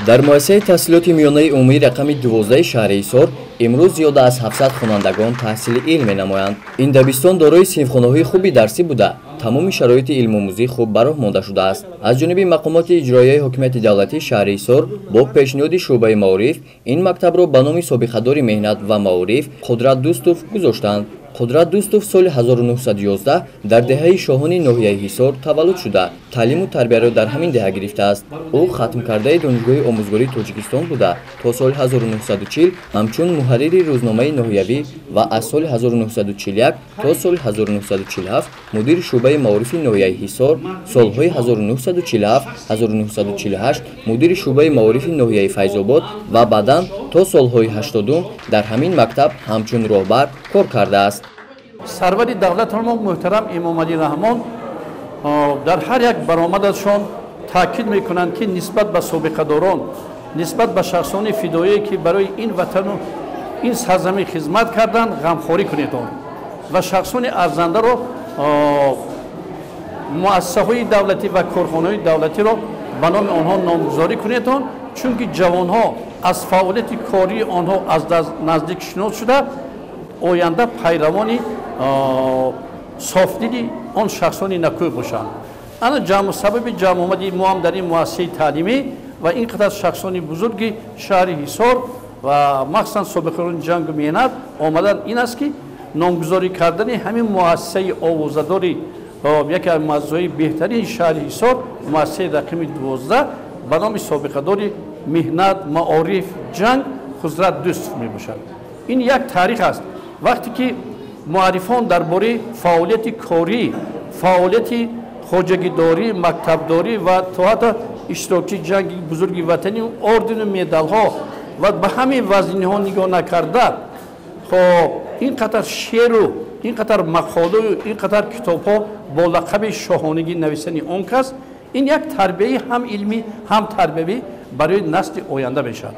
дар муассисаи таҳсилоти миёнаи умумии рақами 12 шаҳри Ҳисор имрӯз зиёда аз 700 хонандагон таҳсили илм менамоянд. Ин дабистон дорои синфхонаҳои хуби дарсӣ буда, тамоми шароити илмомӯзӣ хуб бароҳ монда шудааст. Аз ҷониби мақомоти иҷроияи ҳокимияти давлатии шаҳри Ҳисор бо пешниҳоди шуъбаи маориф ин мактабро ба номи собиқадори меҳнат ва маориф Қудрат Дӯстов гузоштанд. Қудрат Дӯстов соли 1911 дар деҳаи шоҳони ноҳияи Ҳисор таваллуд шуда, таълиму тарбияро дар ҳамин деҳа гирифтааст. Ӯ хатмкардаи Донишгоҳи омӯзгории Тоҷикистон буда то соли 1940 ҳамчун муҳаррири рӯзномаи ноҳиявӣ ва аз соли 1941 то соли 1947 мудири шуъбаи маорифи ноҳияи Ҳисор, солҳои 1947-1948 мудири шуъбаи маорифи ноҳияи Файзобод ва баъдан то солҳои 80 дар ҳамин мактаб ҳамчун роҳбар кор кардааст. سروری دولت ما محترم امام علی رحمان در هر یک برآمدشان تاکید میکنند که نسبت به سابقه داران، نسبت به شخصان فدایی که برای این وطن و این سرزمین خدمت کردند غمخواری کنید و شخصان ارزنده را مؤسسه‌های دولتی و کارخانه‌های دولتی را به نام آنها نامگذاری کنید چون که جوانها از فعالیت کاری آنها از نزدیک شناخته شده آینده پیروانی صافدلی آن شخصانی نکوی باشند. انا سبب جمع آمدی ما هم در این مؤسسه تعلیمی و این قطعه شخصانی بزرگی شهر حصار و مخصوصا سابقان جنگ و مهنت آمدن این است که نامگذاری کردن همین مؤسسه آوازه‌داری یکی از مؤسسه‌های بهترین شهر حصار مؤسسه رقم 12 به نام سابقه‌داری مهنت معارف جنگ قدرت دوست میباشد. این یک تاریخ است. وقتی که معرفان درباره فعالیت کاری، فعالیت خواجگیداری، مکتبداری و تا حتی اشتراکی جنگ بزرگ وطنی اردن و مدال‌ها و به همین وزنی‌ها نگاه نکرده، خب این قطر شعر و این قطر مقاله و این قطر کتاب‌ها با لقب شاهانگی نویسنی آن کس این یک تربیت هم علمی هم تربیتی برای نسل آینده بشود.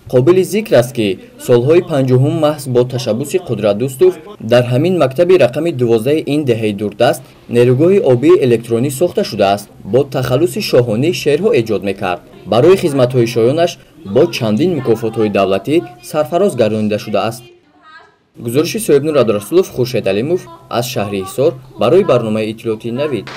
قابل ذکر است که سالهای 50 محض با تشبث قدرت دوستوف در همین مکتب رقم 12 این دهه دوردست نیروگاه آبی الکترونی ساخته شده است. با تخلص شاهانه شعرها ایجاد میکرد. برای خدمت‌های شایانش با چندین مکافات‌های دولتی سرفراز گردانیده شده است. گزارش صاحب نور عبدالرسولов، خورشید علیموف از شهر حصار برای برنامه اطلاعاتی نوید.